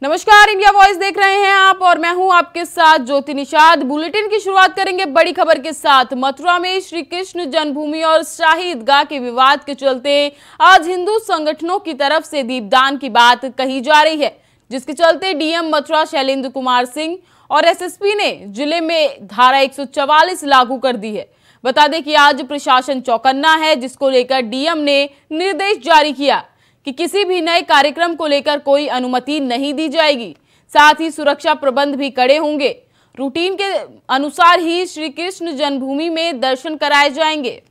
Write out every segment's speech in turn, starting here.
नमस्कार, India voice देख रहे हैं आप और मैं हूं आपके साथ ज्योति निषाद। बुलेटिन की शुरुआत करेंगे बड़ी खबर के साथ। मथुरा में श्री कृष्ण जन्मभूमि और शाही ईदगाह के विवाद के चलते आज हिंदू संगठनों की तरफ से दीपदान की बात कही जा रही है, जिसके चलते डीएम मथुरा शैलेंद्र कुमार सिंह और एसएसपी ने जिले में धारा 144 लागू कर दी है। बता दें कि आज प्रशासन चौकन्ना है, जिसको लेकर डीएम ने निर्देश जारी किया कि किसी भी नए कार्यक्रम को लेकर कोई अनुमति नहीं दी जाएगी। साथ ही सुरक्षा प्रबंध भी कड़े होंगे। रूटीन के अनुसार ही श्री कृष्ण जन्मभूमि में दर्शन कराए जाएंगे।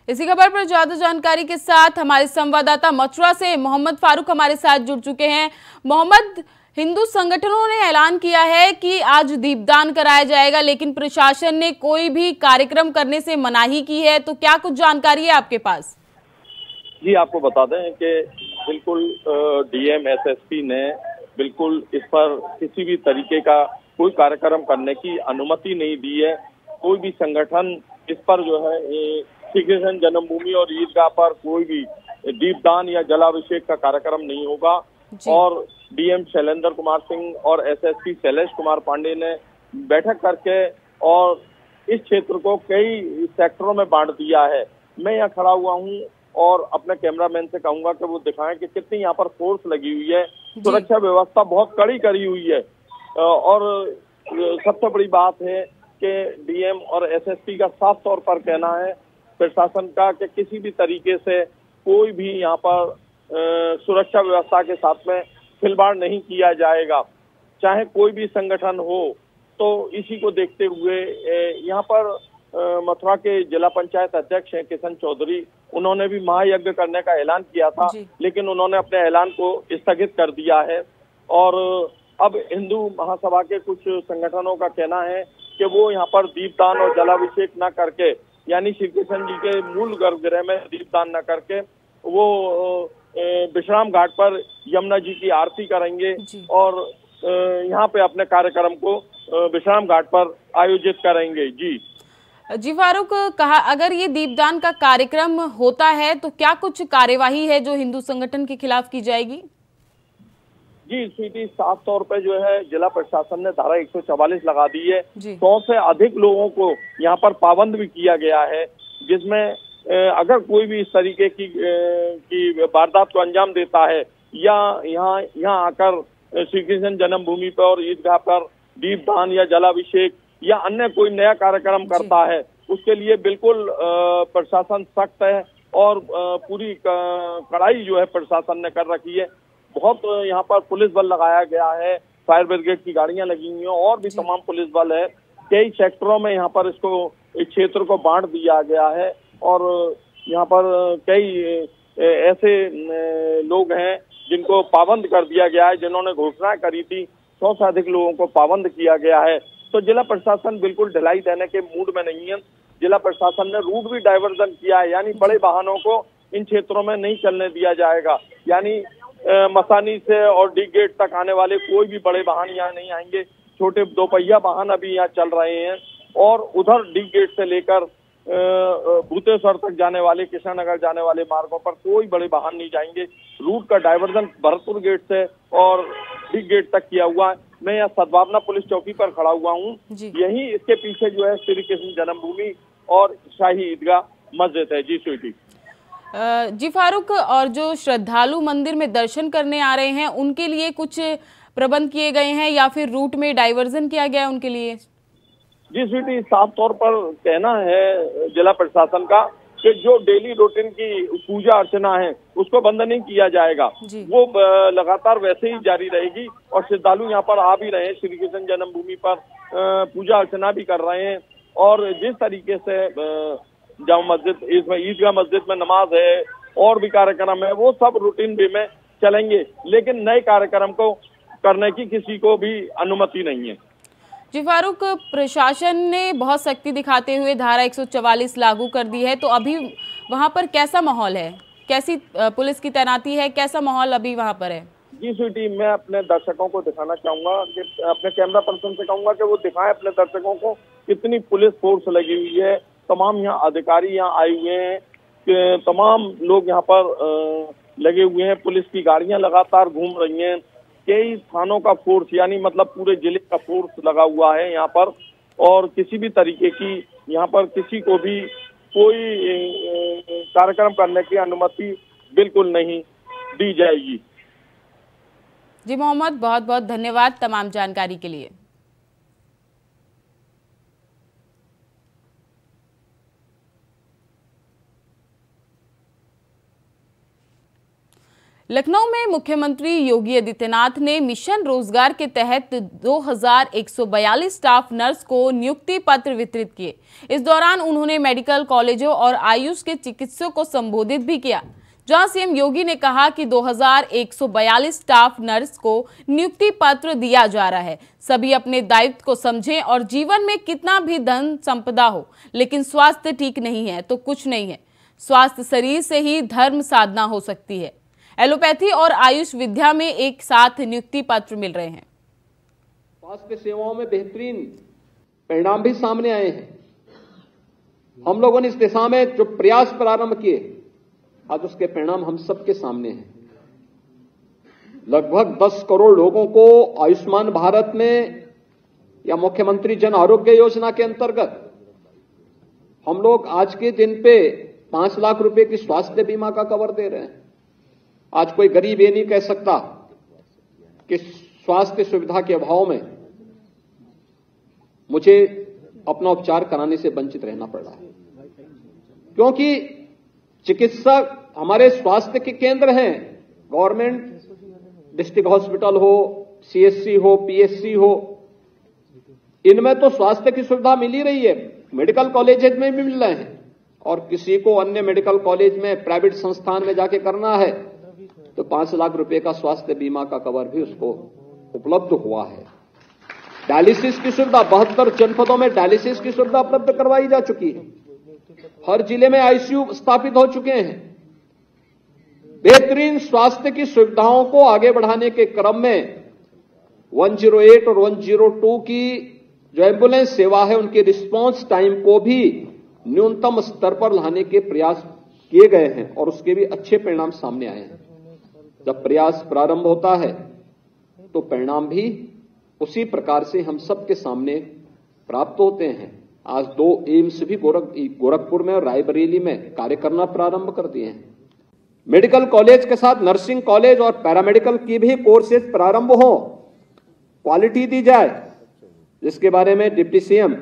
इसी खबर पर ज्यादा जानकारी के साथ हमारे संवाददाता मथुरा से मोहम्मद फारूक हमारे साथ जुड़ चुके हैं। मोहम्मद, हिंदू संगठनों ने ऐलान किया है कि आज दीपदान कराया जाएगा, लेकिन प्रशासन ने कोई भी कार्यक्रम करने से मनाही की है, तो क्या कुछ जानकारी है आपके पास? जी, आपको बता दें कि बिल्कुल डीएम एसएसपी ने बिल्कुल इस पर किसी भी तरीके का कोई कार्यक्रम करने की अनुमति नहीं दी है। कोई भी संगठन इस पर जो है श्री कृष्ण जन्मभूमि और ईदगाह पर कोई भी दीपदान या जलाभिषेक का कार्यक्रम नहीं होगा। और डीएम शैलेंद्र कुमार सिंह और एसएसपी शैलेश कुमार पांडे ने बैठक करके और इस क्षेत्र को कई सेक्टरों में बांट दिया है। मैं यहाँ खड़ा हुआ हूँ और अपने कैमरामैन से कहूंगा कि वो दिखाएं कि कितनी यहाँ पर फोर्स लगी हुई है। सुरक्षा व्यवस्था बहुत कड़ी करी हुई है। और सबसे बड़ी बात है कि डीएम और एसएसपी का साफ तौर पर कहना है प्रशासन का कि किसी भी तरीके से कोई भी यहाँ पर सुरक्षा व्यवस्था के साथ में खिलवाड़ नहीं किया जाएगा, चाहे कोई भी संगठन हो। तो इसी को देखते हुए यहाँ पर मथुरा के जिला पंचायत अध्यक्ष हैं किशन चौधरी, उन्होंने भी महायज्ञ करने का ऐलान किया था, लेकिन उन्होंने अपने ऐलान को स्थगित कर दिया है। और अब हिंदू महासभा के कुछ संगठनों का कहना है कि वो यहाँ पर दीपदान और जलाभिषेक न करके, यानी श्री कृष्ण जी के मूल गर्भगृह में दीपदान न करके वो विश्राम घाट पर यमुना जी की आरती करेंगे और यहाँ पे अपने कार्यक्रम को विश्राम घाट पर आयोजित करेंगे। जी फारूक, कहा अगर ये दीपदान का कार्यक्रम होता है तो क्या कुछ कार्यवाही है जो हिंदू संगठन के खिलाफ की जाएगी? जी स्वीटी, साफ तौर पे जो है जिला प्रशासन ने धारा 144 लगा दी है। 100 से अधिक लोगों को यहाँ पर पाबंद भी किया गया है, जिसमें अगर कोई भी इस तरीके की वारदात को अंजाम देता है या यहाँ आकर श्री कृष्ण जन्मभूमि पर और ईदगाह पर दीपदान या जलाभिषेक या अन्य कोई नया कार्यक्रम करता है, उसके लिए बिल्कुल प्रशासन सख्त है और पूरी कड़ाई जो है प्रशासन ने कर रखी है। बहुत यहाँ पर पुलिस बल लगाया गया है, फायर ब्रिगेड की गाड़ियां लगी हुई हैं और भी तमाम पुलिस बल है। कई सेक्टरों में यहाँ पर इस क्षेत्र को बांट दिया गया है और यहाँ पर कई ऐसे लोग हैं जिनको पाबंद कर दिया गया है, जिन्होंने घोषणा करी थी। 100 से अधिक लोगों को पाबंद किया गया है। तो जिला प्रशासन बिल्कुल ढिलाई देने के मूड में नहीं है। जिला प्रशासन ने रूट भी डाइवर्जन किया है, यानी बड़े वाहनों को इन क्षेत्रों में नहीं चलने दिया जाएगा। यानी मसानी से और डी गेट तक आने वाले कोई भी बड़े वाहन यहाँ नहीं आएंगे। छोटे दोपहिया वाहन अभी यहाँ चल रहे हैं और उधर डी गेट से लेकर भूतेश्वर तक जाने वाले, कृष्णनगर जाने वाले मार्गों पर कोई बड़े वाहन नहीं जाएंगे। रूट का डाइवर्जन भरतपुर गेट से और डी गेट तक किया हुआ है। मैं यहाँ सद्भावना पुलिस चौकी पर खड़ा हुआ हूँ। यही इसके पीछे जो है श्री कृष्ण जन्मभूमि और शाही ईदगाह मस्जिद है। जी स्वीटी। जी फारूक, और जो श्रद्धालु मंदिर में दर्शन करने आ रहे हैं उनके लिए कुछ प्रबंध किए गए हैं या फिर रूट में डाइवर्जन किया गया है उनके लिए? जी स्वीटी, साफ तौर पर कहना है जिला प्रशासन का कि जो डेली रूटीन की पूजा अर्चना है उसको बंद नहीं किया जाएगा, वो लगातार वैसे ही जारी रहेगी। और श्रद्धालु यहाँ पर आ भी रहे हैं, श्री कृष्ण जन्मभूमि पर पूजा अर्चना भी कर रहे हैं। और जिस तरीके से जामा मस्जिद, इसमें ईदगाह मस्जिद में नमाज है और भी कार्यक्रम है, वो सब रूटीन वे में चलेंगे, लेकिन नए कार्यक्रम को करने की किसी को भी अनुमति नहीं है। जी फारूक, प्रशासन ने बहुत सख्ती दिखाते हुए धारा 144 लागू कर दी है, तो अभी वहां पर कैसा माहौल है? कैसी पुलिस की तैनाती है? कैसा माहौल अभी वहां पर है? जी स्वीटी, मैं अपने दर्शकों को दिखाना चाहूंगा कि अपने कैमरा पर्सन से कहूंगा कि वो दिखाएं अपने दर्शकों को कितनी पुलिस फोर्स लगी हुई है। तमाम यहाँ अधिकारी यहाँ आए हुए हैं, कि तमाम लोग यहाँ पर लगे हुए हैं। पुलिस की गाड़ियां लगातार घूम रही हैं। कई थानों का फोर्स, यानी मतलब पूरे जिले का फोर्स लगा हुआ है यहाँ पर, और किसी भी तरीके की यहाँ पर किसी को भी कोई कार्यक्रम करने की अनुमति बिल्कुल नहीं दी जाएगी। जी मोहम्मद, बहुत बहुत धन्यवाद तमाम जानकारी के लिए। लखनऊ में मुख्यमंत्री योगी आदित्यनाथ ने मिशन रोजगार के तहत 2142 स्टाफ नर्स को नियुक्ति पत्र वितरित किए। इस दौरान उन्होंने मेडिकल कॉलेजों और आयुष के चिकित्सकों को संबोधित भी किया, जहां सीएम योगी ने कहा कि 2142 स्टाफ नर्स को नियुक्ति पत्र दिया जा रहा है। सभी अपने दायित्व को समझें और जीवन में कितना भी धन संपदा हो, लेकिन स्वास्थ्य ठीक नहीं है तो कुछ नहीं है। स्वास्थ्य शरीर से ही धर्म साधना हो सकती है। एलोपैथी और आयुष विद्या में एक साथ नियुक्ति पत्र मिल रहे हैं। स्वास्थ्य सेवाओं में बेहतरीन परिणाम भी सामने आए हैं। हम लोगों ने इस दिशा में जो प्रयास प्रारंभ किए, आज उसके परिणाम हम सबके सामने हैं। लगभग 10 करोड़ लोगों को आयुष्मान भारत में या मुख्यमंत्री जन आरोग्य योजना के अंतर्गत हम लोग आज के दिन पे 5 लाख रुपए की स्वास्थ्य बीमा का कवर दे रहे हैं। आज कोई गरीब ये नहीं कह सकता कि स्वास्थ्य सुविधा के अभाव में मुझे अपना उपचार कराने से वंचित रहना पड़ रहा है, क्योंकि चिकित्सक हमारे स्वास्थ्य के केंद्र हैं। गवर्नमेंट डिस्ट्रिक्ट हॉस्पिटल हो, सीएचसी हो, पीएचसी हो, इनमें तो स्वास्थ्य की सुविधा मिल ही रही है। मेडिकल कॉलेज में भी मिल रहे हैं, और किसी को अन्य मेडिकल कॉलेज में प्राइवेट संस्थान में जाके करना है तो 5 लाख रुपए का स्वास्थ्य बीमा का कवर भी उसको उपलब्ध हुआ है। डायलिसिस की सुविधा 72 जनपदों में डायलिसिस की सुविधा उपलब्ध करवाई जा चुकी है। हर जिले में आईसीयू स्थापित हो चुके हैं। बेहतरीन स्वास्थ्य की सुविधाओं को आगे बढ़ाने के क्रम में 108 और 102 की जो एम्बुलेंस सेवा है, उनके रिस्पांस टाइम को भी न्यूनतम स्तर पर लाने के प्रयास किए गए हैं, और उसके भी अच्छे परिणाम सामने आए हैं। जब प्रयास प्रारंभ होता है तो परिणाम भी उसी प्रकार से हम सबके सामने प्राप्त होते हैं। आज 2 एम्स भी गोरखपुर में और रायबरेली में कार्य करना प्रारंभ कर दिए हैं। मेडिकल कॉलेज के साथ नर्सिंग कॉलेज और पैरामेडिकल की भी कोर्सेज प्रारंभ हो, क्वालिटी दी जाए, जिसके बारे में डिप्टी सीएम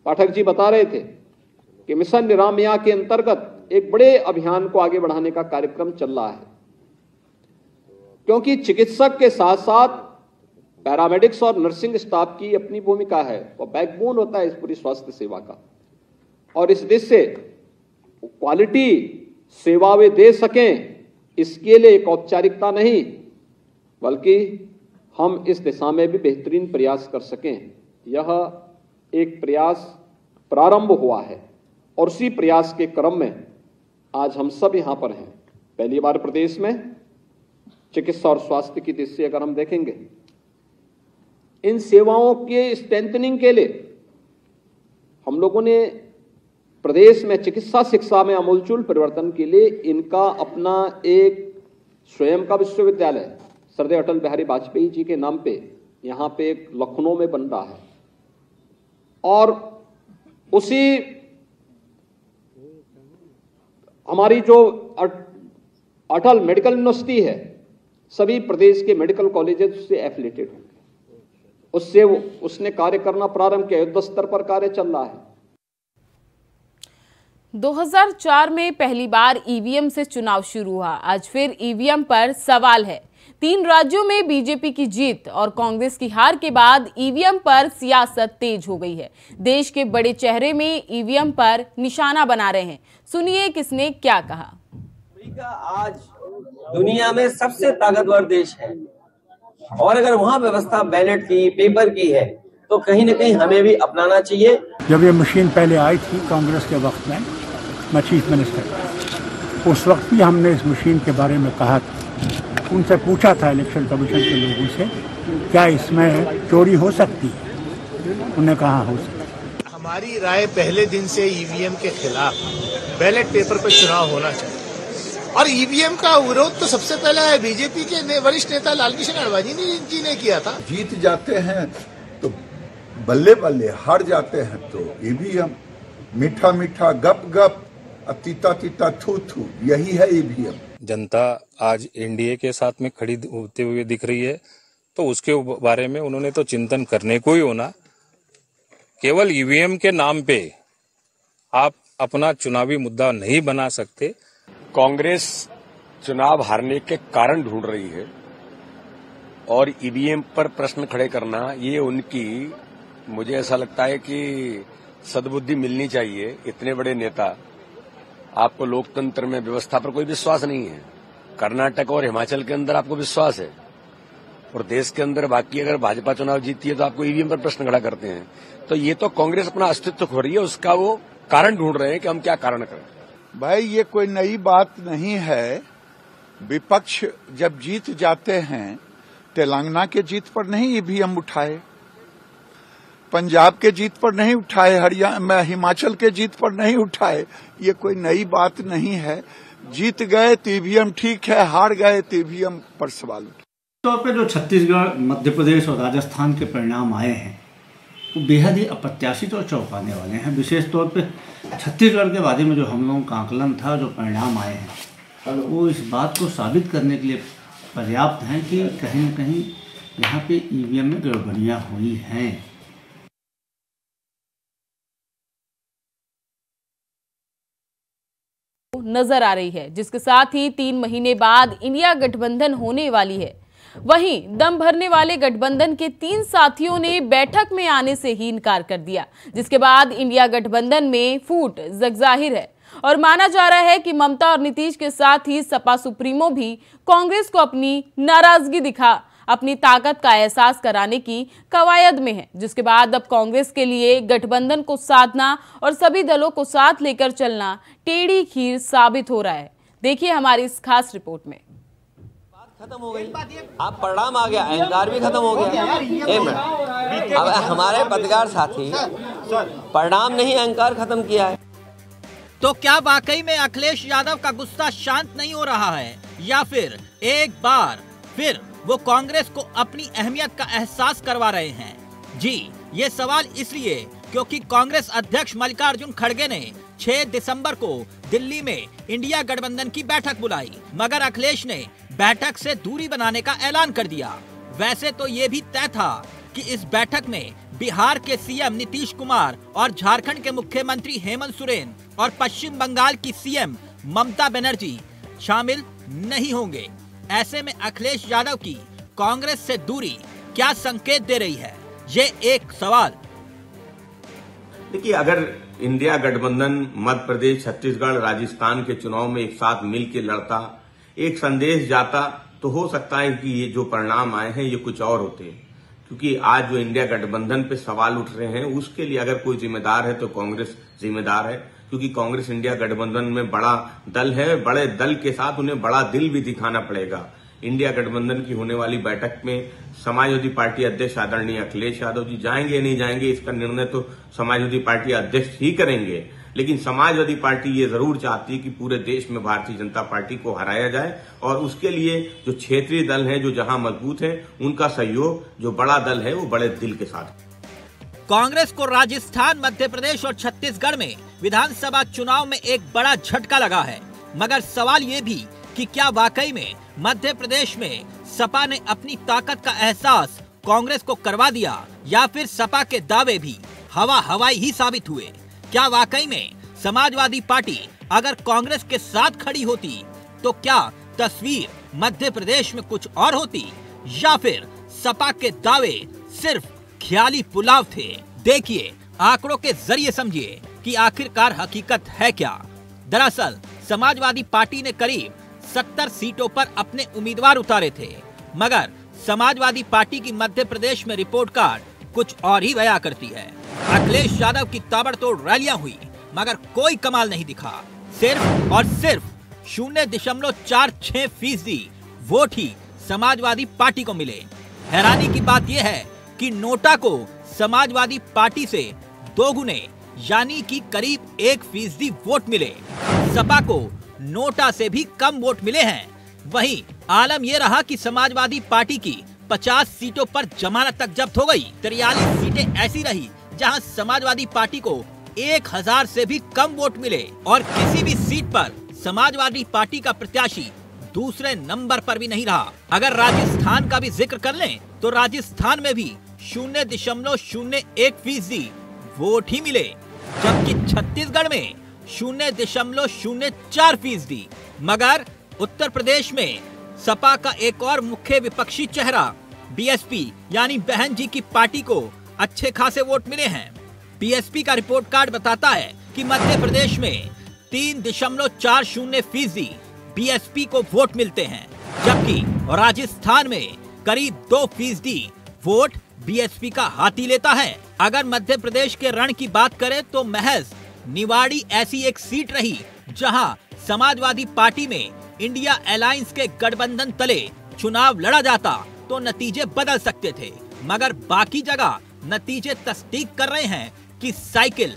पाठक जी बता रहे थे कि मिशन निरामया के अंतर्गत एक बड़े अभियान को आगे बढ़ाने का कार्यक्रम चल रहा है। क्योंकि चिकित्सक के साथ साथ पैरामेडिक्स और नर्सिंग स्टाफ की अपनी भूमिका है, वो बैकबोन होता है इस पूरी स्वास्थ्य सेवा का, और इस देश से क्वालिटी सेवा वे दे सकें, इसके लिए एक औपचारिकता नहीं बल्कि हम इस दिशा में भी बेहतरीन प्रयास कर सकें, यह एक प्रयास प्रारंभ हुआ है। और उसी प्रयास के क्रम में आज हम सब यहां पर हैं। पहली बार प्रदेश में चिकित्सा और स्वास्थ्य की दृष्टि से अगर हम देखेंगे, इन सेवाओं के स्ट्रेंथनिंग के लिए हम लोगों ने प्रदेश में चिकित्सा शिक्षा में आमूलचूल परिवर्तन के लिए इनका अपना एक स्वयं का विश्वविद्यालय सरदार अटल बिहारी वाजपेयी जी के नाम पे यहां पे एक लखनऊ में बन रहा है, और उसी हमारी जो अटल मेडिकल यूनिवर्सिटी है, सभी प्रदेश के मेडिकल कॉलेजेस से एफिलिएटेड होंगे। उससे उसने कार्य करना प्रारंभ किया, युद्ध स्तर पर कार्य चल रहा है। 2004 में पहली बार ईवीएम से चुनाव शुरू हुआ, आज फिर ईवीएम पर सवाल है। 3 राज्यों में बीजेपी की जीत और कांग्रेस की हार के बाद ईवीएम पर सियासत तेज हो गई है। देश के बड़े चेहरे में ईवीएम पर निशाना बना रहे हैं। सुनिए किसने क्या कहा। अमेरिका आज दुनिया में सबसे ताकतवर देश है, और अगर वहां व्यवस्था बैलेट की, पेपर की है, तो कहीं न कहीं हमें भी अपनाना चाहिए। जब ये मशीन पहले आई थी कांग्रेस के वक्त में, मैं चीफ मिनिस्टर, उस वक्त भी हमने इस मशीन के बारे में कहा था, उनसे पूछा था इलेक्शन कमीशन के लोगों से, क्या इसमें चोरी हो सकती है? उन्होंने कहा हो सकती है। हमारी राय पहले दिन से ईवीएम के खिलाफ, बैलेट पेपर पर चुनाव होना चाहिए। और ईवीएम का विरोध तो सबसे पहले बीजेपी के वरिष्ठ नेता लालकृष्ण आडवाणी जी ने किया था। जीत जाते हैं तो बल्ले बल्ले, हार जाते हैं तो ईवीएम, मीठा मीठा गप गप, तीता तीता थू थू, यही है ईवीएम। जनता आज एनडीए के साथ में खड़ी होते हुए दिख रही है, तो उसके बारे में उन्होंने तो चिंतन करने को ही होना। केवल ईवीएम के नाम पे आप अपना चुनावी मुद्दा नहीं बना सकते। कांग्रेस चुनाव हारने के कारण ढूंढ रही है और ईवीएम पर प्रश्न खड़े करना, ये उनकी, मुझे ऐसा लगता है कि सद्बुद्धि मिलनी चाहिए। इतने बड़े नेता, आपको लोकतंत्र में व्यवस्था पर कोई विश्वास नहीं है। कर्नाटक और हिमाचल के अंदर आपको विश्वास है और देश के अंदर बाकी अगर भाजपा चुनाव जीतती है तो आपको ईवीएम पर प्रश्न खड़ा करते हैं। तो ये तो कांग्रेस अपना अस्तित्व खो रही है, उसका वो कारण ढूंढ रहे हैं कि हम क्या कारण करें। भाई ये कोई नई बात नहीं है। विपक्ष जब जीत जाते हैं, तेलंगाना के जीत पर नहीं ईवीएम उठाए, पंजाब के जीत पर नहीं उठाए, हरियाणा हिमाचल के जीत पर नहीं उठाए। ये कोई नई बात नहीं है। जीत गए तो ईवीएम ठीक है, हार गए तो ईवीएम पर सवाल उठे। तौर पे जो छत्तीसगढ़, मध्य प्रदेश और राजस्थान के परिणाम आए हैं वो बेहद ही अप्रत्याशित और चौंकाने वाले हैं। विशेष तौर पे छत्तीसगढ़ के बारे में जो हम लोगों का आकलन था, जो परिणाम आए हैं, वो इस बात को साबित करने के लिए पर्याप्त हैं कि कहीं न कहीं यहाँ पे ईवीएम में गड़बड़ियाँ हुई हैं। नजर आ रही है, जिसके साथ ही 3 महीने बाद इंडिया गठबंधन होने वाली है। वहीं दम भरने वाले गठबंधन के 3 साथियों ने बैठक में आने से ही इनकार कर दिया, जिसके बाद इंडिया गठबंधन में फूट जगजाहिर है और माना जा रहा है कि ममता और नीतीश के साथ ही सपा सुप्रीमो भी कांग्रेस को अपनी नाराजगी दिखा अपनी ताकत का एहसास कराने की कवायद में है, जिसके बाद अब कांग्रेस के लिए गठबंधन को साधना और सभी दलों को साथ लेकर चलना टेढ़ी खीर साबित हो रहा है। देखिए हमारी इस खास रिपोर्ट में। खत्म हो गई, अब परिणाम आ गया, अहंकार भी खत्म हो गया। एक मिनट, अब हमारे पत्रकार साथी परिणाम नहीं अहंकार खत्म किया है। तो क्या वाकई में अखिलेश यादव का गुस्सा शांत नहीं हो रहा है, या फिर एक बार फिर वो कांग्रेस को अपनी अहमियत का एहसास करवा रहे हैं? जी, ये सवाल इसलिए क्योंकि कांग्रेस अध्यक्ष मल्लिकार्जुन खड़गे ने 6 दिसंबर को दिल्ली में इंडिया गठबंधन की बैठक बुलाई, मगर अखिलेश ने बैठक से दूरी बनाने का ऐलान कर दिया। वैसे तो ये भी तय था कि इस बैठक में बिहार के सीएम नीतीश कुमार और झारखंड के मुख्यमंत्री हेमंत सोरेन और पश्चिम बंगाल की सीएम ममता बनर्जी शामिल नहीं होंगे। ऐसे में अखिलेश यादव की कांग्रेस से दूरी क्या संकेत दे रही है, ये एक सवाल। देखिए, अगर इंडिया गठबंधन मध्य प्रदेश, छत्तीसगढ़, राजस्थान के चुनाव में एक साथ मिलकर लड़ता, एक संदेश जाता, तो हो सकता है कि ये जो परिणाम आए हैं ये कुछ और होते। क्योंकि आज जो इंडिया गठबंधन पे सवाल उठ रहे हैं, उसके लिए अगर कोई जिम्मेदार है तो कांग्रेस जिम्मेदार है, क्योंकि कांग्रेस इंडिया गठबंधन में बड़ा दल है। बड़े दल के साथ उन्हें बड़ा दिल भी दिखाना पड़ेगा। इंडिया गठबंधन की होने वाली बैठक में समाजवादी पार्टी अध्यक्ष आदरणीय अखिलेश यादव जी जाएंगे नहीं जाएंगे, इसका निर्णय तो समाजवादी पार्टी अध्यक्ष ही करेंगे। लेकिन समाजवादी पार्टी ये जरूर चाहती है कि पूरे देश में भारतीय जनता पार्टी को हराया जाए, और उसके लिए जो क्षेत्रीय दल हैं, जो जहां मजबूत हैं, उनका सहयोग, जो बड़ा दल है, वो बड़े दिल के साथ। कांग्रेस को राजस्थान, मध्य प्रदेश और छत्तीसगढ़ में विधानसभा चुनाव में एक बड़ा झटका लगा है, मगर सवाल ये भी कि क्या वाकई में मध्य प्रदेश में सपा ने अपनी ताकत का एहसास कांग्रेस को करवा दिया, या फिर सपा के दावे भी हवाई ही साबित हुए? क्या वाकई में समाजवादी पार्टी अगर कांग्रेस के साथ खड़ी होती तो क्या तस्वीर मध्य प्रदेश में कुछ और होती, या फिर सपा के दावे सिर्फ ख्याली पुलाव थे? देखिए, आंकड़ों के जरिए समझिए कि आखिरकार हकीकत है क्या। दरअसल समाजवादी पार्टी ने करीब 70 सीटों पर अपने उम्मीदवार उतारे थे, मगर समाजवादी पार्टी की मध्य प्रदेश में रिपोर्ट कार्ड कुछ और ही बयां करती है। अखिलेश यादव की ताबड़तोड़ रैलियां हुई मगर कोई कमाल नहीं दिखा। सिर्फ और सिर्फ 0.46% वोट ही समाजवादी पार्टी को मिले। हैरानी की बात यह है कि नोटा को समाजवादी पार्टी से 2 गुने यानी कि करीब 1% वोट मिले। सपा को नोटा से भी कम वोट मिले हैं। वहीं आलम यह रहा कि समाजवादी पार्टी की 50 सीटों पर जमानत तक जब्त हो गई। 43 सीटें ऐसी रही जहां समाजवादी पार्टी को 1000 से भी कम वोट मिले और किसी भी सीट पर समाजवादी पार्टी का प्रत्याशी दूसरे नंबर पर भी नहीं रहा। अगर राजस्थान का भी जिक्र कर लें तो राजस्थान में भी 0.01% वोट ही मिले, जबकि छत्तीसगढ़ में 0.04%। मगर उत्तर प्रदेश में सपा का एक और मुख्य विपक्षी चेहरा बीएसपी यानी बहन जी की पार्टी को अच्छे खासे वोट मिले हैं। बीएसपी का रिपोर्ट कार्ड बताता है कि मध्य प्रदेश में 3.40% बीएसपी को वोट मिलते हैं, जबकि राजस्थान में करीब 2% वोट बीएसपी का हाथी लेता है। अगर मध्य प्रदेश के रण की बात करें तो महज निवाड़ी ऐसी एक सीट रही जहां समाजवादी पार्टी में इंडिया अलायंस के गठबंधन तले चुनाव लड़ा जाता तो नतीजे बदल सकते थे, मगर बाकी जगह नतीजे तस्दीक कर रहे हैं कि साइकिल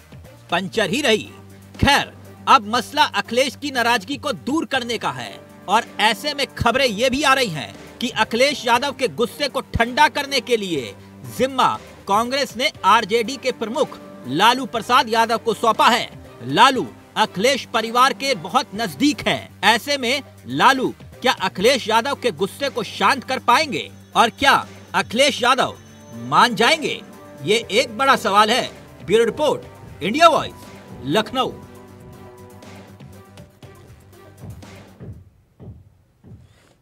पंचर ही रही। खैर, अब मसला अखिलेश की नाराजगी को दूर करने का है और ऐसे में खबरें ये भी आ रही हैं कि अखिलेश यादव के गुस्से को ठंडा करने के लिए जिम्मा कांग्रेस ने आरजेडी के प्रमुख लालू प्रसाद यादव को सौंपा है। लालू अखिलेश परिवार के बहुत नजदीक हैं। ऐसे में लालू क्या अखिलेश यादव के गुस्से को शांत कर पाएंगे और क्या अखिलेश यादव मान जाएंगे? ये एक बड़ा सवाल है। Bureau report, India voice, Lucknow.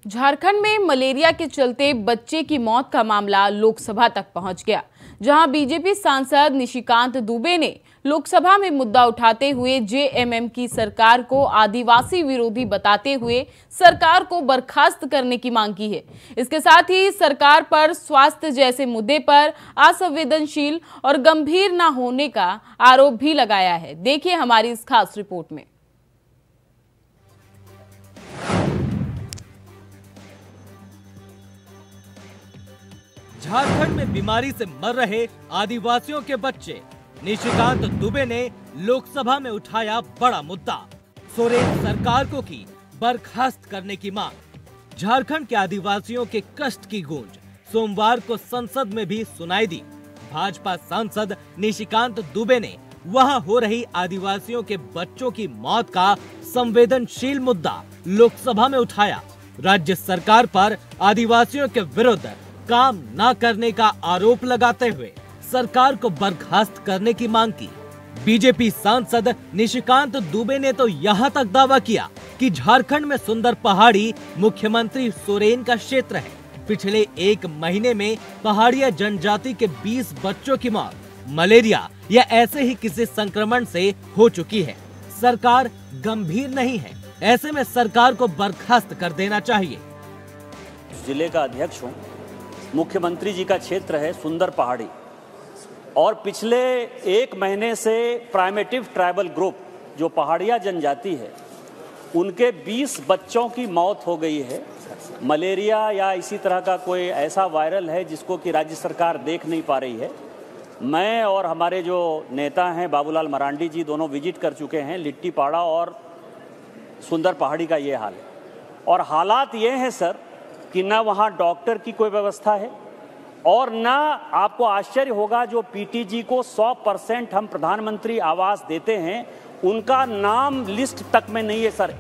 Jharkhand में मलेरिया के चलते बच्चे की मौत का मामला लोकसभा तक पहुंच गया, जहां बीजेपी सांसद निशिकांत दुबे ने लोकसभा में मुद्दा उठाते हुए जेएमएम की सरकार को आदिवासी विरोधी बताते हुए सरकार को बर्खास्त करने की मांग की है। इसके साथ ही सरकार पर स्वास्थ्य जैसे मुद्दे पर असंवेदनशील और गंभीर न होने का आरोप भी लगाया है। देखिए हमारी इस खास रिपोर्ट में। झारखंड में बीमारी से मर रहे आदिवासियों के बच्चे, निशिकांत दुबे ने लोकसभा में उठाया बड़ा मुद्दा। सोरेन सरकार को की बर्खास्त करने की मांग। झारखंड के आदिवासियों के कष्ट की गूंज सोमवार को संसद में भी सुनाई दी। भाजपा सांसद निशिकांत दुबे ने वहां हो रही आदिवासियों के बच्चों की मौत का संवेदनशील मुद्दा लोकसभा में उठाया। राज्य सरकार पर आदिवासियों के विरुद्ध काम न करने का आरोप लगाते हुए सरकार को बर्खास्त करने की मांग की। बीजेपी सांसद निशिकांत दुबे ने तो यहाँ तक दावा किया कि झारखंड में सुंदर पहाड़ी मुख्यमंत्री सोरेन का क्षेत्र है। पिछले 1 महीने में पहाड़िया जनजाति के 20 बच्चों की मौत मलेरिया या ऐसे ही किसी संक्रमण से हो चुकी है। सरकार गंभीर नहीं है, ऐसे में सरकार को बर्खास्त कर देना चाहिए। जिले का अध्यक्ष हूँ, मुख्यमंत्री जी का क्षेत्र है सुंदर पहाड़ी और पिछले 1 महीने से प्राइमेटिव ट्राइबल ग्रुप जो पहाड़िया जनजाति है उनके 20 बच्चों की मौत हो गई है। मलेरिया या इसी तरह का कोई ऐसा वायरल है जिसको कि राज्य सरकार देख नहीं पा रही है। मैं और हमारे जो नेता हैं बाबूलाल मरांडी जी दोनों विजिट कर चुके हैं। लिट्टीपाड़ा और सुंदर पहाड़ी का ये हाल है और हालात ये हैं सर कि ना वहाँ डॉक्टर की कोई व्यवस्था है और ना आपको आश्चर्य होगा जो पीटीजी को 100% हम प्रधानमंत्री आवास देते हैं उनका नाम लिस्ट तक में नहीं है सर।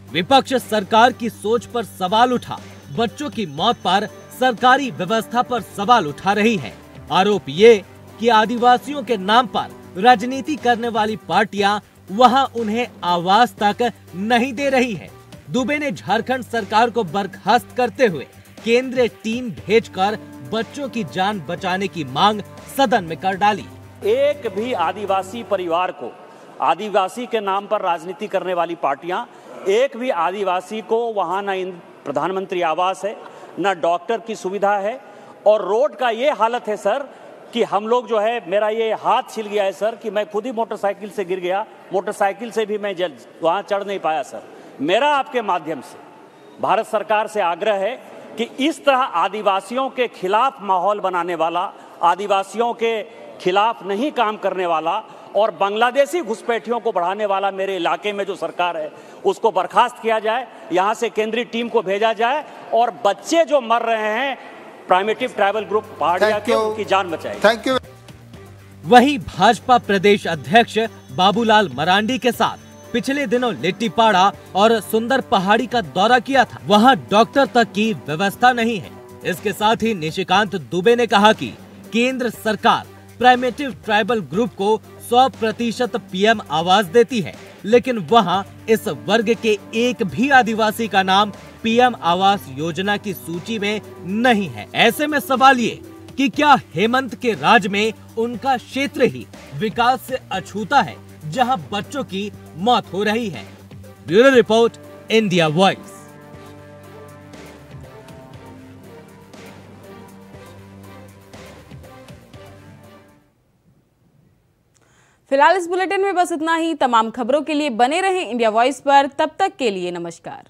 विपक्ष सरकार की सोच पर सवाल उठा। बच्चों की मौत पर सरकारी व्यवस्था पर सवाल उठा रही है। आरोप ये कि आदिवासियों के नाम पर राजनीति करने वाली पार्टियां वहां उन्हें आवास तक नहीं दे रही है। दुबे ने झारखंड सरकार को बर्खास्त करते हुए केंद्रीय टीम भेजकर बच्चों की जान बचाने की मांग सदन में कर डाली। एक भी आदिवासी परिवार को, आदिवासी के नाम पर राजनीति करने वाली पार्टियां, एक भी आदिवासी को वहां न प्रधानमंत्री आवास है, न डॉक्टर की सुविधा है और रोड का ये हालत है सर कि हम लोग जो है, मेरा ये हाथ छिल गया है सर, कि मैं खुद ही मोटरसाइकिल से गिर गया, मोटरसाइकिल से भी मैं वहाँ चढ़ नहीं पाया सर। मेरा आपके माध्यम से भारत सरकार से आग्रह है कि इस तरह आदिवासियों के खिलाफ माहौल बनाने वाला, आदिवासियों के खिलाफ नहीं काम करने वाला और बांग्लादेशी घुसपैठियों को बढ़ाने वाला मेरे इलाके में जो सरकार है उसको बर्खास्त किया जाए, यहाँ से केंद्रीय टीम को भेजा जाए और बच्चे जो मर रहे हैं प्राइमेटिव ट्राइबल ग्रुप पहाड़िया के, उनकी जान बचाए। Thank you. वहीं भाजपा प्रदेश अध्यक्ष बाबूलाल मरांडी के साथ पिछले दिनों लिट्टीपाड़ा और सुंदर पहाड़ी का दौरा किया था। वहां डॉक्टर तक की व्यवस्था नहीं है। इसके साथ ही निशिकांत दुबे ने कहा कि केंद्र सरकार प्राइमेटिव ट्राइबल ग्रुप को 100% पीएम आवास देती है, लेकिन वहां इस वर्ग के एक भी आदिवासी का नाम पीएम आवास योजना की सूची में नहीं है। ऐसे में सवाल ये कि क्या हेमंत के राज में उनका क्षेत्र ही विकास से अछूता है, जहां बच्चों की मौत हो रही है। Bureau report, India voice. फिलहाल इस बुलेटिन में बस इतना ही। तमाम खबरों के लिए बने रहें इंडिया वॉइस पर। तब तक के लिए नमस्कार।